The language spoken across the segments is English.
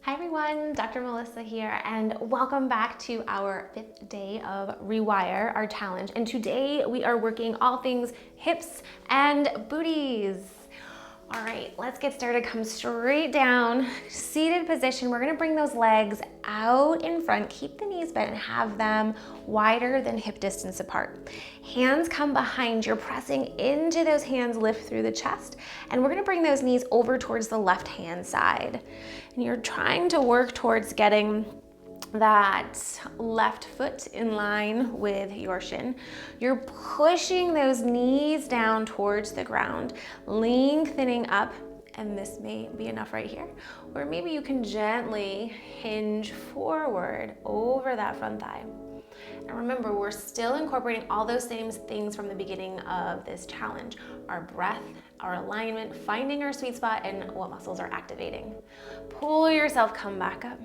Hi everyone, Dr. Melissa here, and welcome back to our 5th day of REWIRE, our challenge. And today we are working all things hips and booties. All right, let's get started. Come straight down, seated position. We're gonna bring those legs out in front, keep the knees bent and have them wider than hip distance apart. Hands come behind, you're pressing into those hands, lift through the chest, and we're gonna bring those knees over towards the left hand side. And you're trying to work towards getting that left foot in line with your shin. You're pushing those knees down towards the ground, lengthening up, and this may be enough right here. Or maybe you can gently hinge forward over that front thigh. And remember, we're still incorporating all those same things from the beginning of this challenge. Our breath, our alignment, finding our sweet spot, and what muscles are activating. Pull yourself, come back up.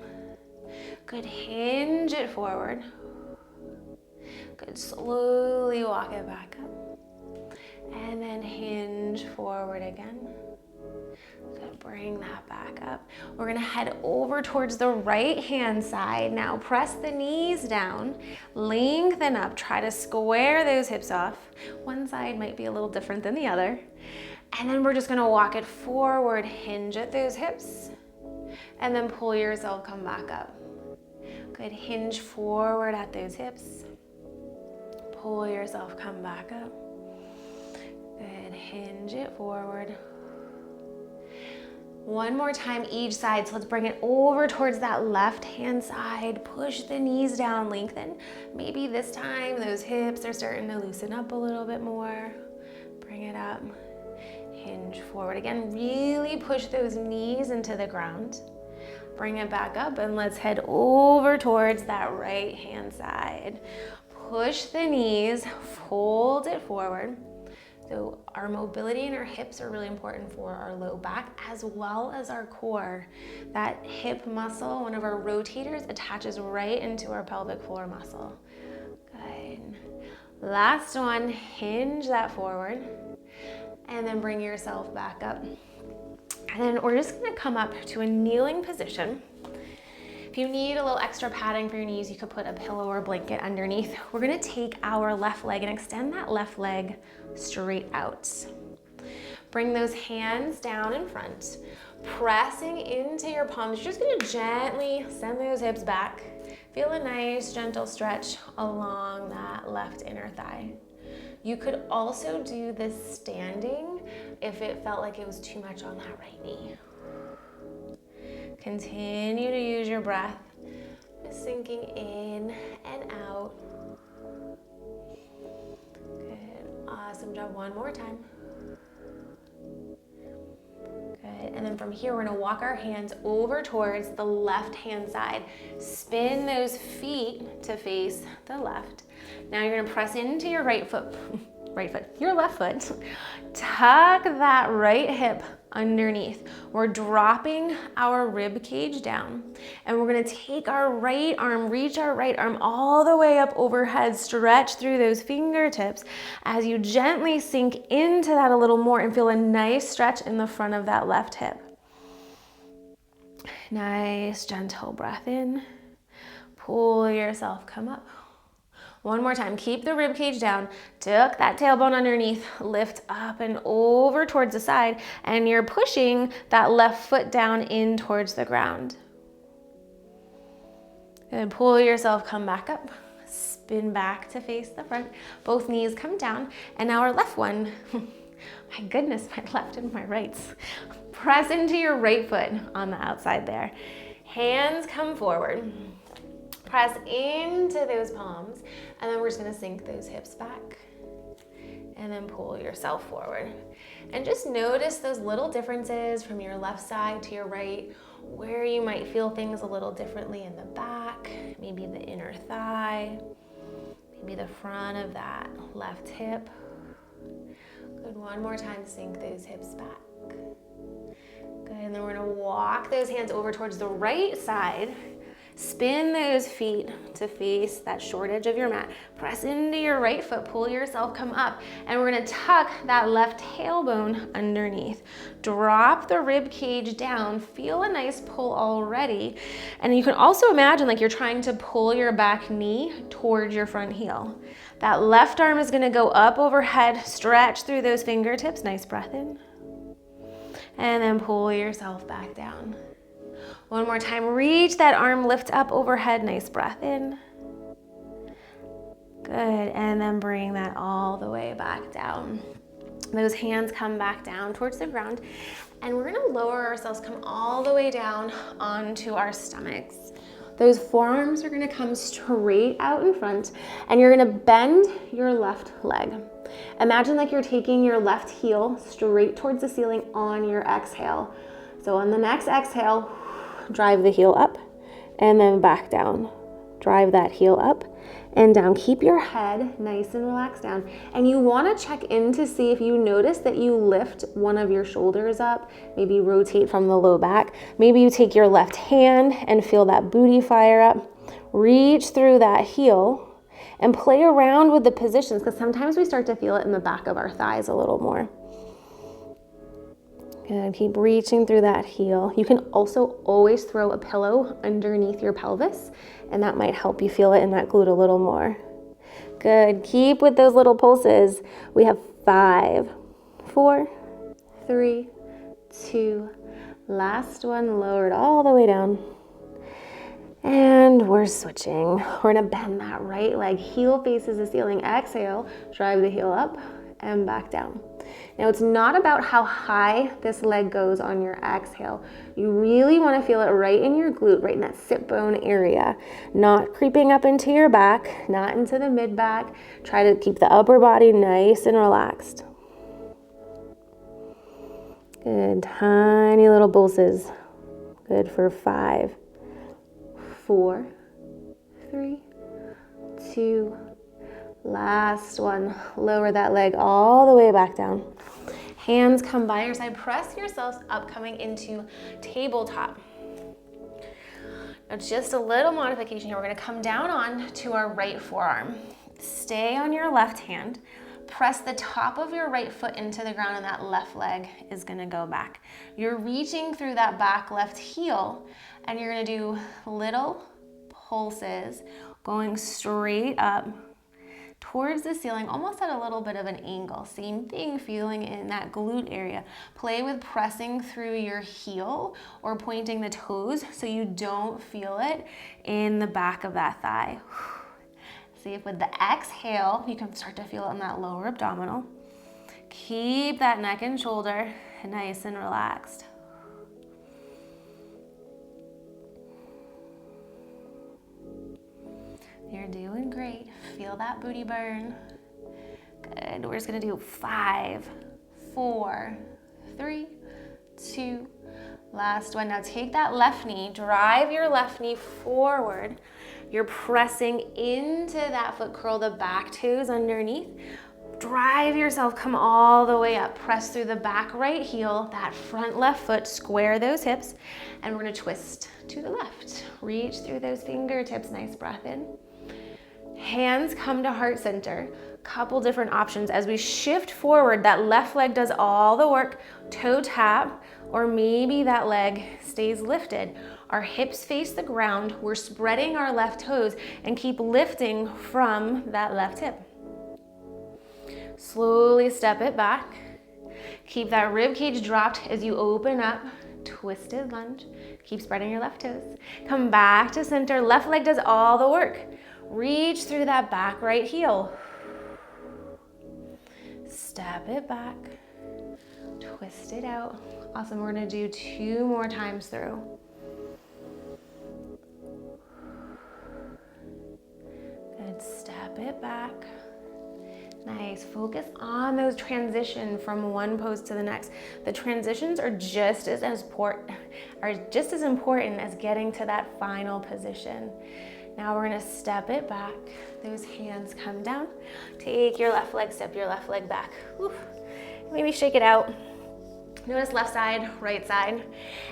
Good, hinge it forward. Good, slowly walk it back up. And then hinge forward again. Good, bring that back up. We're gonna head over towards the right hand side. Now press the knees down, lengthen up, try to square those hips off. One side might be a little different than the other. And then we're just gonna walk it forward, hinge at those hips, and then pull yourself, come back up. Good, hinge forward at those hips. Pull yourself, come back up. Good, hinge it forward. One more time each side, so let's bring it over towards that left hand side. Push the knees down, lengthen. Maybe this time those hips are starting to loosen up a little bit more. Bring it up, hinge forward. Again, really push those knees into the ground. Bring it back up and let's head over towards that right hand side. Push the knees, fold it forward. So our mobility in our hips are really important for our low back as well as our core. That hip muscle, one of our rotators, attaches right into our pelvic floor muscle. Good. Last one, hinge that forward and then bring yourself back up. And then we're just gonna come up to a kneeling position. If you need a little extra padding for your knees, you could put a pillow or blanket underneath. We're gonna take our left leg and extend that left leg straight out. Bring those hands down in front, pressing into your palms. You're just gonna gently send those hips back. Feel a nice gentle stretch along that left inner thigh. You could also do this standing if it felt like it was too much on that right knee. Continue to use your breath, sinking in and out. Good, awesome job. One more time. Good, and then from here, we're gonna walk our hands over towards the left hand side. Spin those feet to face the left. Now you're gonna press into your your left foot. Tuck that right hip underneath. We're dropping our rib cage down and we're gonna take our right arm, reach our right arm all the way up overhead, stretch through those fingertips as you gently sink into that a little more and feel a nice stretch in the front of that left hip. Nice gentle breath in. Pull yourself, come up. One more time, keep the rib cage down, tuck that tailbone underneath, lift up and over towards the side, and you're pushing that left foot down in towards the ground. And pull yourself, come back up, spin back to face the front, both knees come down, and now our left one, my goodness, my left and my rights. Press into your right foot on the outside there. Hands come forward. Press into those palms, and then we're just gonna sink those hips back and then pull yourself forward. And just notice those little differences from your left side to your right, where you might feel things a little differently in the back, maybe the inner thigh, maybe the front of that left hip. Good, one more time, sink those hips back. Good, and then we're gonna walk those hands over towards the right side. Spin those feet to face that short edge of your mat. Press into your right foot, pull yourself, come up. And we're gonna tuck that left tailbone underneath. Drop the rib cage down, feel a nice pull already. And you can also imagine like you're trying to pull your back knee towards your front heel. That left arm is gonna go up overhead, stretch through those fingertips, nice breath in. And then pull yourself back down. One more time, reach that arm, lift up overhead, nice breath in. Good, and then bring that all the way back down. Those hands come back down towards the ground, and we're gonna lower ourselves, come all the way down onto our stomachs. Those forearms are gonna come straight out in front, and you're gonna bend your left leg. Imagine like you're taking your left heel straight towards the ceiling on your exhale. So on the next exhale, drive the heel up and then back down. Drive that heel up and down. Keep your head nice and relaxed down. And you want to check in to see if you notice that you lift one of your shoulders up, maybe rotate from the low back. Maybe you take your left hand and feel that booty fire up. Reach through that heel and play around with the positions, because sometimes we start to feel it in the back of our thighs a little more. Good, keep reaching through that heel. You can also always throw a pillow underneath your pelvis, and that might help you feel it in that glute a little more. Good, keep with those little pulses. We have 5, 4, 3, 2, last one, lowered all the way down. And we're switching. We're gonna bend that right leg, heel faces the ceiling. Exhale, drive the heel up and back down. Now it's not about how high this leg goes on your exhale. You really want to feel it right in your glute, right in that sit bone area. Not creeping up into your back, not into the mid back. Try to keep the upper body nice and relaxed. Good, tiny little pulses. Good for 5, 4, 3, 2, last one. Lower that leg all the way back down. Hands come by your side. Press yourselves up, coming into tabletop. Now just a little modification here. We're gonna come down on to our right forearm. Stay on your left hand. Press the top of your right foot into the ground, and that left leg is gonna go back. You're reaching through that back left heel, and you're gonna do little pulses going straight up towards the ceiling, almost at a little bit of an angle. Same thing, feeling in that glute area. Play with pressing through your heel or pointing the toes so you don't feel it in the back of that thigh. See if with the exhale, you can start to feel it in that lower abdominal. Keep that neck and shoulder nice and relaxed. You're doing great. Feel that booty burn. Good. We're just gonna do 5, 4, 3, 2, last one. Now take that left knee, drive your left knee forward. You're pressing into that foot, curl the back toes underneath. Drive yourself, come all the way up. Press through the back right heel, that front left foot, square those hips, and we're gonna twist to the left. Reach through those fingertips, nice breath in. Hands come to heart center. Couple different options. As we shift forward, that left leg does all the work, toe tap, or maybe that leg stays lifted. Our hips face the ground. We're spreading our left toes and keep lifting from that left hip. Slowly step it back. Keep that rib cage dropped as you open up, twisted lunge. Keep spreading your left toes. Come back to center. Left leg does all the work. Reach through that back right heel. Step it back. Twist it out. Awesome. We're going to do 2 more times through. Good. Step it back. Nice. Focus on those transitions from one pose to the next. The transitions are just as important as getting to that final position. Now we're gonna step it back. Those hands come down. Take your left leg, step your left leg back. Whew. Maybe shake it out. Notice left side, right side.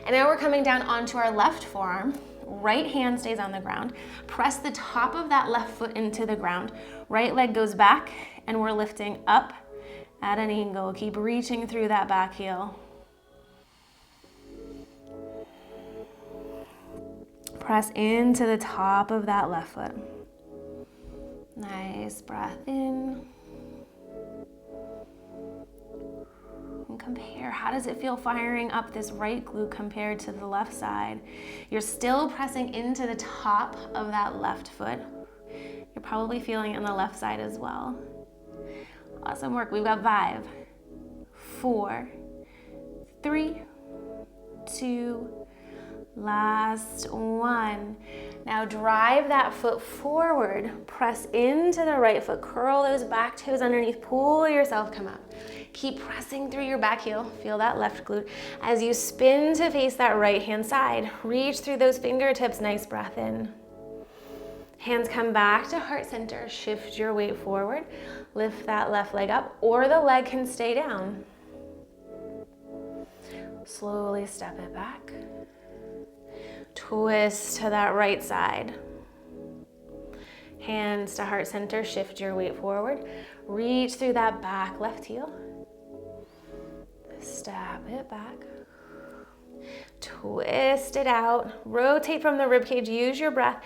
And now we're coming down onto our left forearm. right hand stays on the ground. Press the top of that left foot into the ground. Right leg goes back and we're lifting up at an angle. Keep reaching through that back heel. Press into the top of that left foot. Nice breath in. And compare, how does it feel firing up this right glute compared to the left side? You're still pressing into the top of that left foot. You're probably feeling it on the left side as well. Awesome work. We've got 5, 4, 3, 2, last 1. Now drive that foot forward. Press into the right foot. Curl those back toes underneath. Pull yourself, come up. Keep pressing through your back heel. Feel that left glute. As you spin to face that right hand side, reach through those fingertips. Nice breath in. Hands come back to heart center. Shift your weight forward. Lift that left leg up, or the leg can stay down. Slowly step it back. Twist to that right side. Hands to heart center, shift your weight forward. Reach through that back left heel. Step it back. Twist it out. Rotate from the ribcage, use your breath.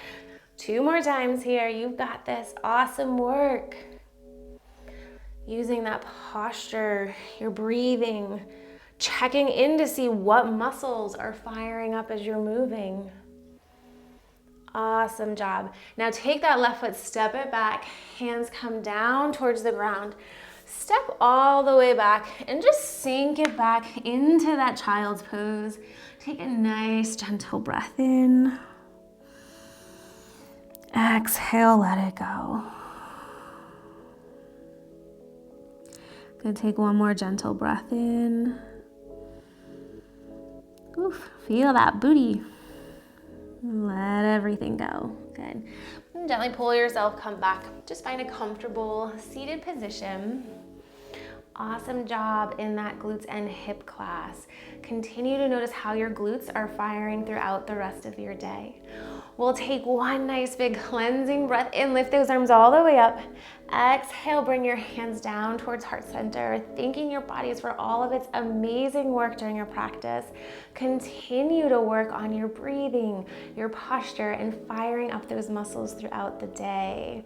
2 more times here, you've got this. Awesome work. Using that posture, your breathing, checking in to see what muscles are firing up as you're moving. Awesome job. Now take that left foot, step it back, hands come down towards the ground. Step all the way back and just sink it back into that child's pose. Take a nice gentle breath in. Exhale, let it go. Good, take one more gentle breath in. Oof, feel that booty. Let everything go. Good. And gently pull yourself, come back. Just find a comfortable seated position. Awesome job in that glutes and hip class. Continue to notice how your glutes are firing throughout the rest of your day. We'll take one nice big cleansing breath in, lift those arms all the way up. Exhale, bring your hands down towards heart center, thanking your bodies for all of its amazing work during your practice. Continue to work on your breathing, your posture, and firing up those muscles throughout the day.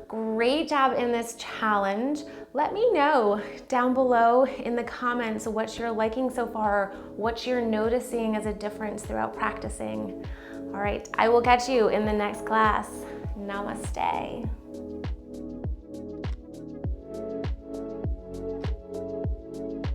Great job in this challenge. Let me know down below in the comments what you're liking so far, what you're noticing as a difference throughout practicing. All right, I will catch you in the next class. Namaste.